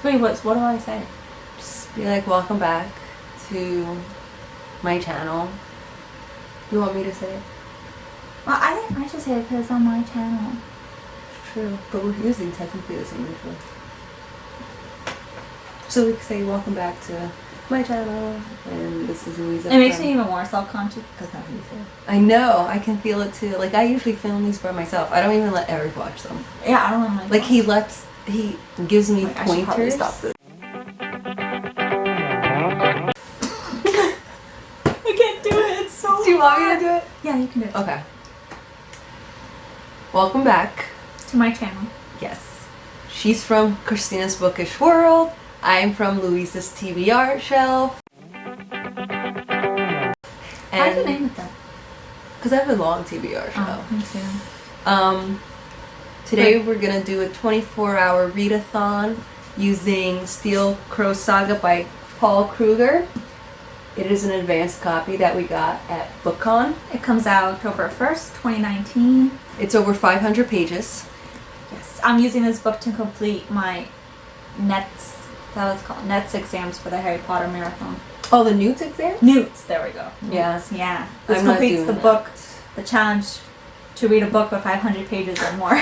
So wait, what do I say? Just be like, welcome back to my channel. You want me to say it? Well, I think I should say it because it's on my channel. True, but we're using technically the same intro. So we can say, welcome back to my channel, and this is Louisa. It makes me even more self-conscious because I'm Louisa. I know, I can feel it too. Like, I usually film these by myself. I don't even let Eric watch them. Yeah, I don't know. Like, he gives me pointers. I should probably stop this. I can't do it, it's so hard. Do you want me to do it? Yeah, you can do it. Okay. Welcome back. To my channel. Yes. She's from Christina's Bookish World. I'm from Louisa's TBR shelf. How'd you name it then? Because I have a long TBR shelf. Oh, me too. Today we're gonna do a 24-hour readathon using Steel Crow Saga by Paul Kruger. It is an advanced copy that we got at BookCon. It comes out October 1st, 2019. It's over 500 pages. Yes, I'm using this book to complete my NETS, that was called NETS exams for the Harry Potter marathon. Oh, the Newts exam? Newts, there we go. Yeah. Newts, yeah. This I'm not completes doing the that. book, the challenge to read a book with 500 pages or more.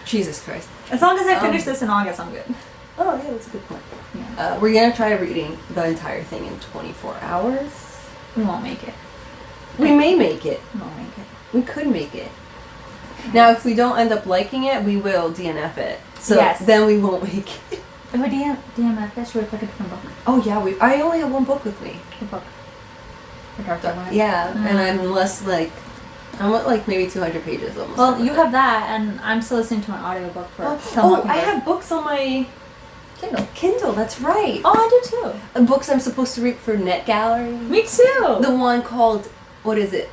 Jesus Christ. As long as I finish this in August, I'm good. Oh, yeah, that's a good point. Yeah. We're gonna try reading the entire thing in 24 hours. We won't make it. We may make it. We won't make it. We could make it. Now, if we don't end up liking it, we will DNF it. So Yes. then we won't make it. If we DMF it, should we pick a different book? Oh yeah, I only have one book with me. What book? The Dark Tower. Yeah, and I'm less like, I'm at like maybe 200 pages almost. Well, you have that, and I'm still listening to an audiobook for I have books on my Kindle. Kindle, that's right. Oh, I do too. And books I'm supposed to read for Net Gallery. Me too. The one called, what is it?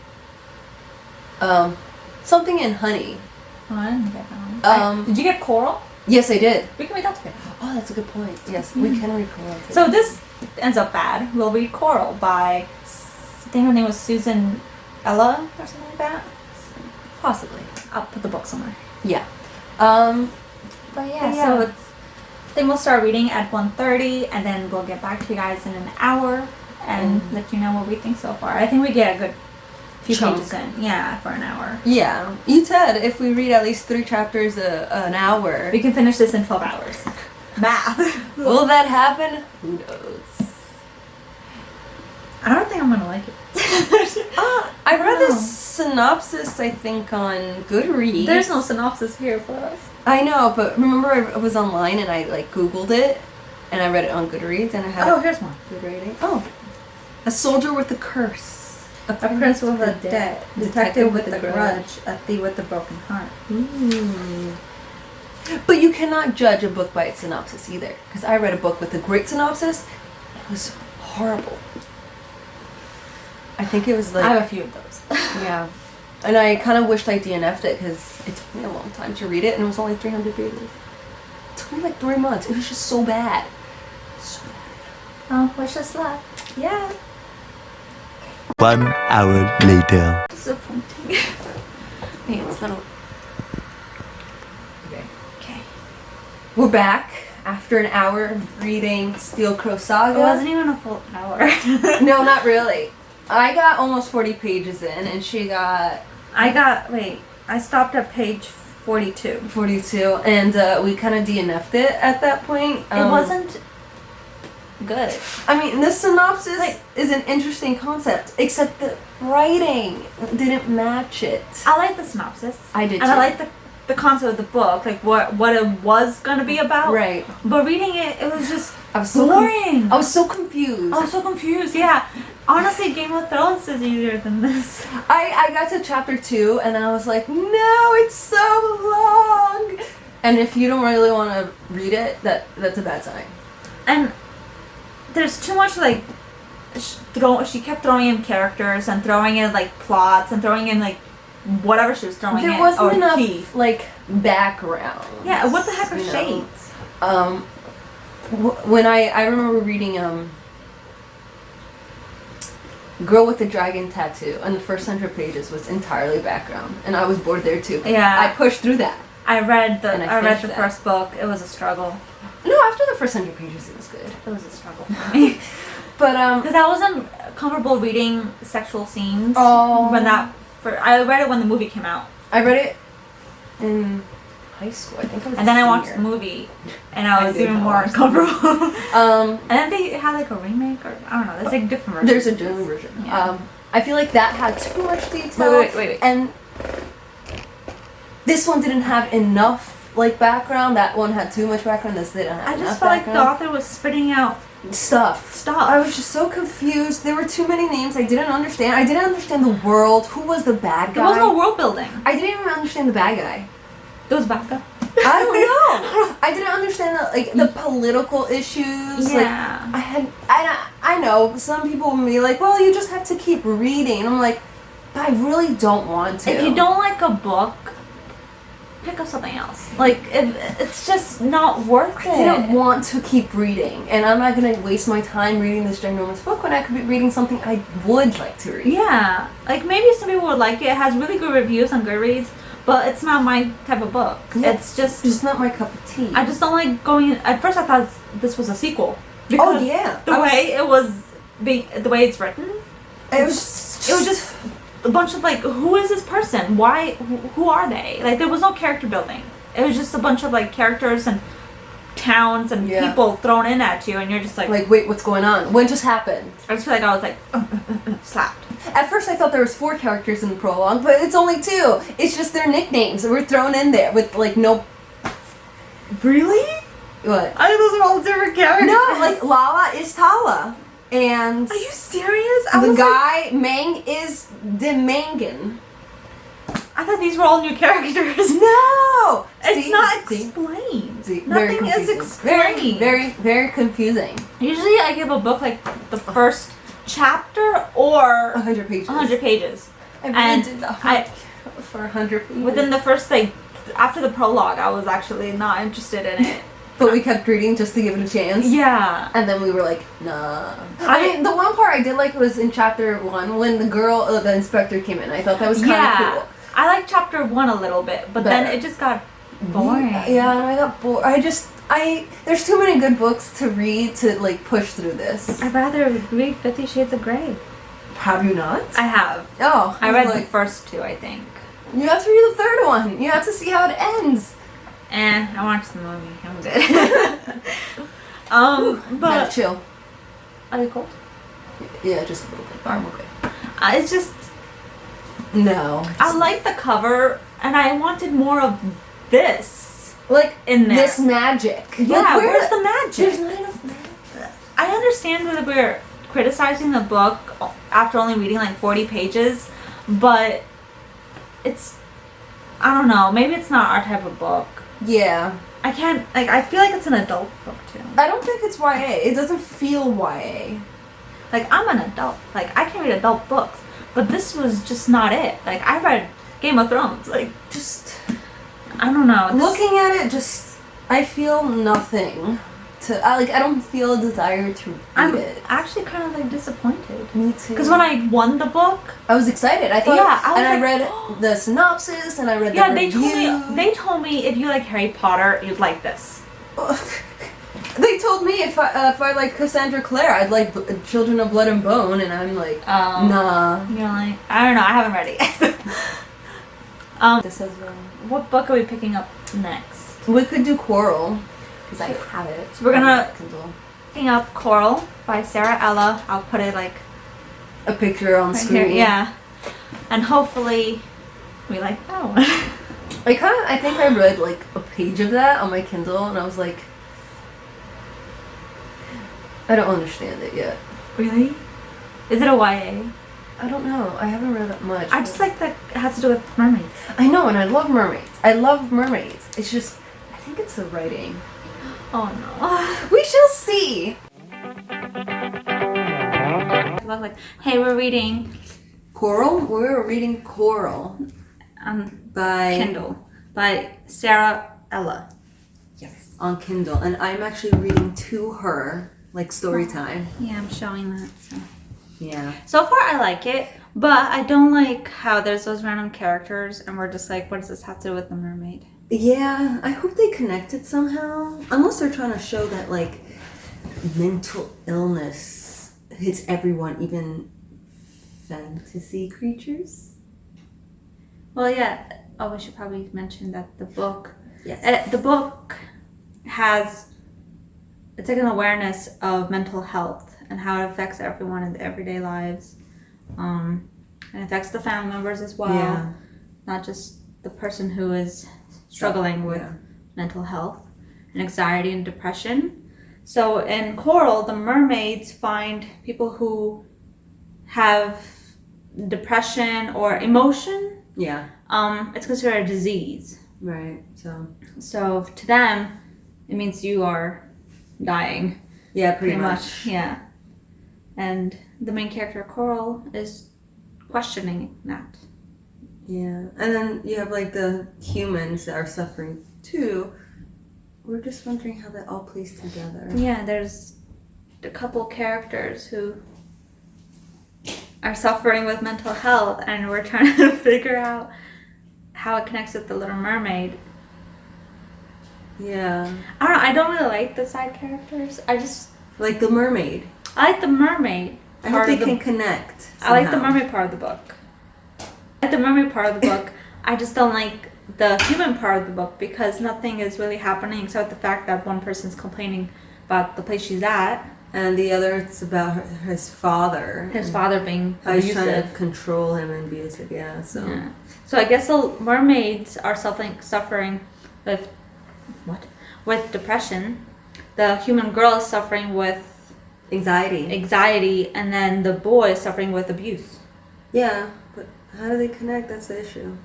Something in Honey. Oh, I didn't get that one. Did you get Coral? Yes, I did. We can read that together. Oh, that's a good point. Yes, we can read Coral. Too. So this ends up bad. We'll read Coral by, I think her name was Susan Ella or something like that. Possibly. I'll put the book somewhere. Yeah. But yeah, so it's. Then we'll start reading at 1:30, and then we'll get back to you guys in an hour and let you know what we think so far. I think we get a good few pages in. Yeah, for an hour. Yeah. You said if we read at least 3 chapters an hour, We can finish this in 12 hours. Math. will that happen? Who knows? I don't think I'm gonna like it. I read this synopsis, I think, on Goodreads. There's no synopsis here for us. I know, but remember I was online and I like Googled it, and I read it on Goodreads, and I had Here's one. good rating. Oh, a soldier with a curse, A prince with a debt, detective with a grudge, a thief with a broken heart. Ooh. But you cannot judge a book by its synopsis either, because I read a book with a great synopsis. It was horrible. I think it was like I have a few of those. yeah, and I kind of wished I DNF'd it because it took me a long time to read it, and it was only 300 pages. It took me like 3 months. It was just so bad. So bad. Oh, wish us luck. Yeah. 1 hour later. Disappointing. Hey, it's not. Okay. We're back after an hour of reading Steel Crow Saga. It wasn't even a full hour. No, not really. I got almost 40 pages in, and she got... I stopped at page 42. 42, and we kind of DNF'd it at that point. It wasn't good. I mean, the synopsis is an interesting concept, except the writing didn't match it. I like the synopsis. I did And too. I like the concept of the book, like what it was going to be about. Right. But reading it, it was just I was so boring. I was so confused. I was so confused, yeah. Honestly, Game of Thrones is easier than this. I got to chapter 2, and I was like, no, it's so long. And if you don't really want to read it, that's a bad sign. And there's too much like she kept throwing in characters and throwing in like plots and throwing in like whatever she was throwing in. There wasn't or enough key. like background. Yeah, what the heck are you know? shades? When I remember reading Girl with the Dragon Tattoo, and the first 100 pages was entirely background, and I was bored there too. Yeah. I pushed through that. I read the And I I read finished the that. first book. It was a struggle. No, after the first 100 pages, it was good. It was a struggle for me. But Because I wasn't comfortable reading sexual scenes. Oh. I read it when the movie came out. I read it in high school. I think I was. And then I watched the movie, and I was even more uncomfortable. And then they had like a remake, or I don't know. There's like different versions. There's a different version. Yeah. I feel like that had too much detail. Wait. And this one didn't have enough like background. That one had too much background. This didn't have enough. I just felt like the author was spitting out stuff. I was just so confused. There were too many names I didn't understand. I didn't understand the world. Who was the bad guy? There was no world building. I didn't even understand the bad guy. There was bad guy. I don't know. I didn't understand the political issues. Yeah. I know some people will be like, well, you just have to keep reading. And I'm like, but I really don't want to. If you don't like a book, pick up something else. Like, it's just not worth it. I didn't want to keep reading, and I'm not gonna waste my time reading this ginormous book when I could be reading something I would like to read. Yeah, like maybe some people would like it. It has really good reviews on Goodreads, but it's not my type of book. Yeah, it's just not my cup of tea. I just don't like going. At first, I thought this was a sequel. Oh yeah, the way it's written, it was just a bunch of like, who is this person? Why? Who are they? Like, there was no character building. It was just a bunch of like characters and towns and people thrown in at you, and you're just like, wait, what's going on? What just happened? I just feel like I was like slapped. At first, I thought there was 4 characters in the prologue, but it's only 2. It's just their nicknames that were thrown in there with like no. Really? What? I think those are all different characters. No, like Lala is Tala. And are you serious? The guy Mang is Demangan. I thought these were all new characters. No, it's not explained. Nothing is explained. Very, very confusing. Usually, I give a book like the first chapter or 100 pages. 100 pages. I really did that for 100 pages. Within the first after the prologue, I was actually not interested in it. But we kept reading just to give it a chance. Yeah. And then we were like, nah. I mean, the one part I did like was in chapter 1 when the inspector came in. I thought that was kind of cool. I liked chapter 1 a little bit, but then it just got boring. Yeah, and I got bored. There's too many good books to read to like push through this. I'd rather read 50 Shades of Grey. Have you not? I have. Oh. I read the first 2, I think. You have to read the third one. You have to see how it ends. I watched the movie. I'm good. But chill. Are you cold? Yeah, just a little bit. I'm okay. It's just no. I like the cover, and I wanted more of this. Like in there. This magic. Yeah, like, where's the magic? There's not enough magic. I understand that we're criticizing the book after only reading like 40 pages, but it's, I don't know, maybe it's not our type of book. Yeah. I can't, I feel like it's an adult book too. I don't think it's YA. It doesn't feel YA. Like, I'm an adult. Like, I can read adult books, but this was just not it. Like, I read Game of Thrones. Like, just, I don't know. Looking at it, just, I feel nothing. I don't feel a desire to read it. I'm actually kind of disappointed. Me too. Because when I won the book, I was excited. I thought, I read the synopsis and I read the review. They told me if you like Harry Potter, you'd like this. They told me if I like Cassandra Clare, I'd like Children of Blood and Bone, and I'm like, nah. You're like, I don't know. I haven't read it. This says, what book are we picking up next? We could do Coral. Because I have it. So we're gonna picking up Coral by Sarah Ella. I'll put it a picture on screen. Here, yeah. And hopefully we like that one. I think I read a page of that on my Kindle and I was like, I don't understand it yet. Really? Is it a YA? I don't know. I haven't read that much. I just like that it has to do with mermaids. I know, and I love mermaids. It's just, I think it's the writing. Oh no. We shall see. Hey, we're reading Coral? We're reading Coral. By Kindle. By Sarah Ella. Yes. On Kindle. And I'm actually reading to her, story time. Yeah, I'm showing that. So. Yeah. So far I like it, but I don't like how there's those random characters and we're just like, what does this have to do with the mermaid? Yeah, I hope they connected somehow. Unless they're trying to show that, like, mental illness hits everyone, even fantasy creatures. Well, yeah. Oh, we should probably mention that the book. Yes. The book has. It's like an awareness of mental health and how it affects everyone in their everyday lives. And it affects the family members as well. Yeah. Not just the person who is struggling with mental health and anxiety and depression. So in Coral, the mermaids find people who have depression or emotion. Yeah. It's considered a disease. Right. So to them, it means you are dying. Yeah, pretty much. Yeah. And the main character, Coral, is questioning that. Yeah. And then you have, like, the humans that are suffering too. We're just wondering how that all plays together. Yeah, there's a couple characters who are suffering with mental health, and we're trying to figure out how it connects with the Little Mermaid. Yeah. I don't know, I don't really like the side characters. Like the mermaid. I like the mermaid. I hope they can connect somehow. I like the mermaid part of the book. I just don't like the human part of the book because nothing is really happening except the fact that one person's complaining about the place she's at. And the other, it's about his father. His father being how he's abusive. trying to control him and abusive, yeah. So I guess the mermaids are suffering with with depression. The human girl is suffering with anxiety, and then the boy is suffering with abuse. Yeah, but how do they connect? That's the issue.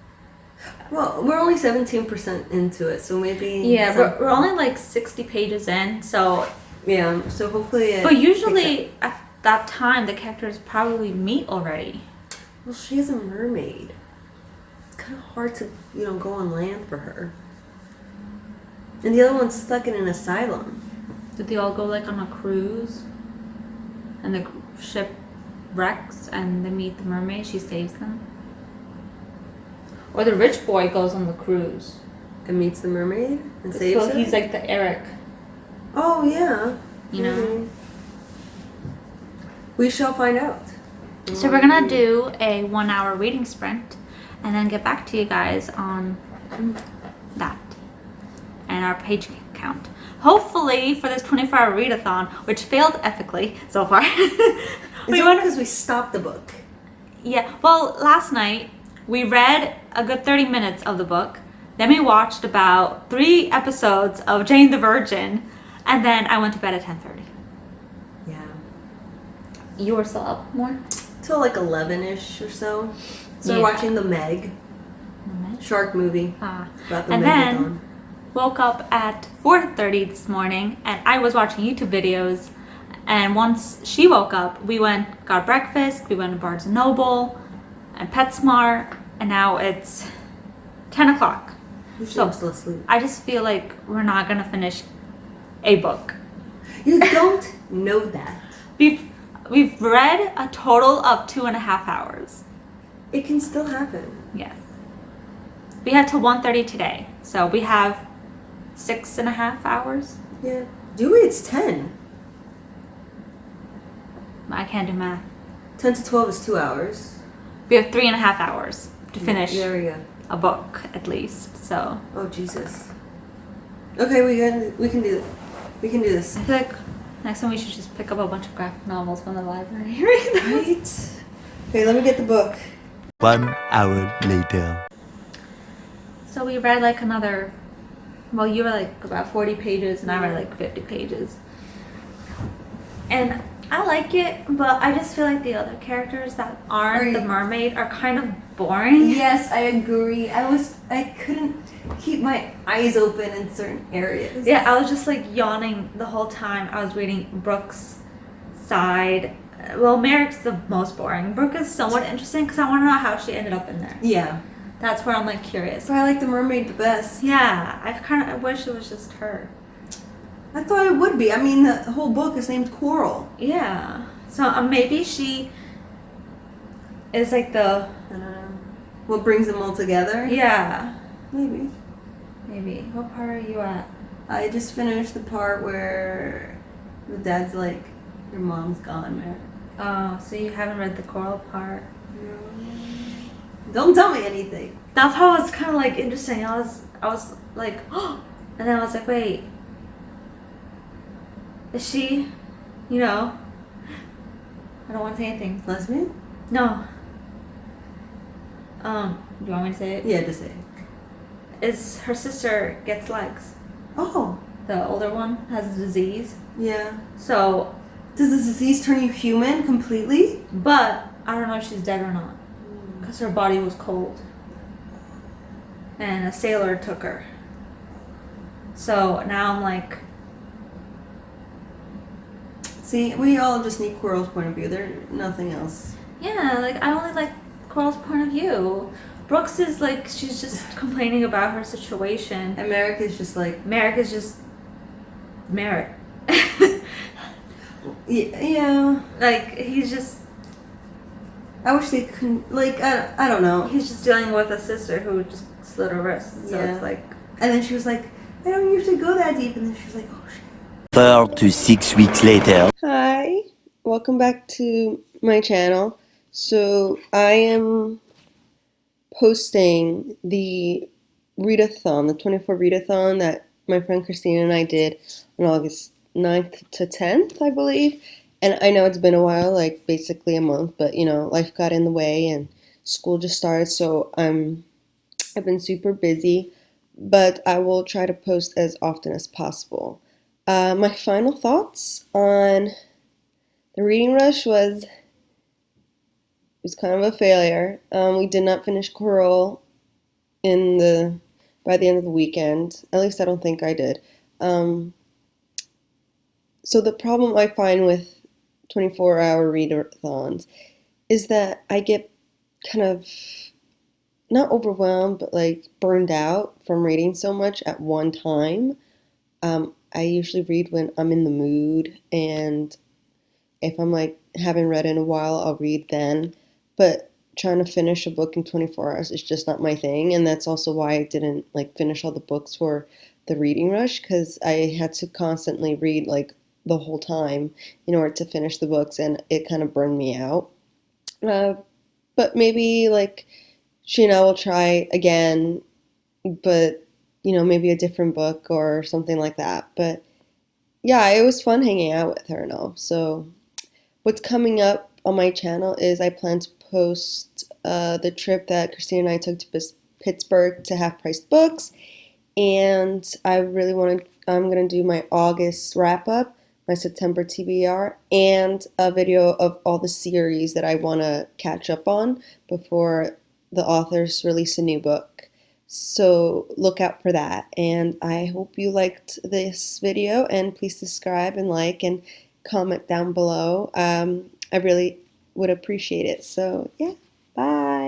Well, we're only 17% into it, so maybe... Yeah, we're only like 60 pages in, so... Yeah, so hopefully But usually at that time, the characters probably meet already. Well, she is a mermaid. It's kind of hard to, go on land for her. And the other one's stuck in an asylum. Did they all go like on a cruise? And the ship wrecks and they meet the mermaid, she saves them? Or the rich boy goes on the cruise and meets the mermaid and saves her? He's like the Eric. Oh, yeah. You know? Mm-hmm. We shall find out. So we're going to do a 1 hour reading sprint and then get back to you guys on that and our page count. Hopefully for this 24-hour readathon, which failed epically so far. Because we stopped the book. Yeah, well, last night we read a good 30 minutes of the book. Then we watched about 3 episodes of Jane the Virgin. And then I went to bed at 10:30. Yeah. You were still up more? Till like 11-ish or so. So we're watching The Meg. Shark movie. About the and Megathon. Then woke up at 4:30 this morning and I was watching YouTube videos. And once she woke up, we got breakfast, we went to Barnes & Noble and PetSmart, and now it's 10 o'clock. So I'm still asleep. I just feel like we're not going to finish a book. You don't know that. We've read a total of 2.5 hours. It can still happen. Yes. We have till 1:30 today, so we have 6.5 hours. Yeah. Do it. It's 10. I can't do math. 10 to 12 is 2 hours. We have 3.5 hours to finish There we go. a book at least. So. Oh Jesus. Okay, we can do it. We can do this. I feel like next time we should just pick up a bunch of graphic novels from the library. Right? Okay, let me get the book. 1 hour later. So we read like another. Well, you were like about 40 pages, and I read like 50 pages. And I like it, but I just feel like the other characters that aren't the mermaid are kind of boring. Yes, I agree. I couldn't keep my eyes open in certain areas. Yeah, I was just like yawning the whole time I was reading Brooke's side. Well, Merrick's the most boring. Brooke is somewhat interesting because I want to know how she ended up in there. Yeah. That's where I'm like curious. But I like the mermaid the best. Yeah, I wish it was just her. I thought it would be. I mean, the whole book is named Coral. Yeah. So maybe she is like I don't know. What brings them all together? Yeah. Maybe. Maybe. What part are you at? I just finished the part where the dad's like, your mom's gone, man. Oh, so you haven't read the coral part. Don't tell me anything. That part was kind of like interesting. I was like, oh, and then I was like, wait, is she, you know? I don't want to say anything. Lesbian? No. Do you want me to say it? Yeah, just say it. Is her sister gets legs. Oh. The older one has a disease. Yeah. So. Does the disease turn you human completely? But I don't know if she's dead or not. Because her body was cold. And a sailor took her. So now I'm like. See, we all just need Coral's point of view. There's nothing else. Yeah, like I only like Coral's point of view. Brooks is like, she's just complaining about her situation. And Merrick is just like... Merrick is just... Merrick. Yeah. Like, he's just... I wish they couldn't... Like, I don't know. He's just dealing with a sister who just slit her wrist. So yeah. It's like... And then she was like, I don't usually go that deep. And then she was like, oh shit. 4 to 6 weeks later. Hi. Welcome back to my channel. So, I am posting the Readathon, the 24 Readathon that my friend Christina and I did on August 9th to 10th, I believe. And I know it's been a while, like basically a month, but you know, life got in the way and school just started, so I've been super busy, but I will try to post as often as possible. My final thoughts on the reading rush was kind of a failure. We did not finish Coral by the end of the weekend. At least I don't think I did. So the problem I find with 24-hour readathons is that I get kind of not overwhelmed, but like burned out from reading so much at one time. I usually read when I'm in the mood, and if I'm like haven't read in a while, I'll read then. But trying to finish a book in 24 hours is just not my thing, and that's also why I didn't like finish all the books for the reading rush, because I had to constantly read like the whole time in order to finish the books, and it kind of burned me out. But maybe like Sheena will try again, but you know, maybe a different book or something like that. But yeah, it was fun hanging out with her and all. So what's coming up on my channel is I plan to post the trip that Christina and I took to Pittsburgh to Half Price Books, and I'm going to do my August wrap up, my September TBR, and a video of all the series that I want to catch up on before the authors release a new book. So look out for that, and I hope you liked this video, and please subscribe and like and comment down below. I really would appreciate it. So yeah, bye.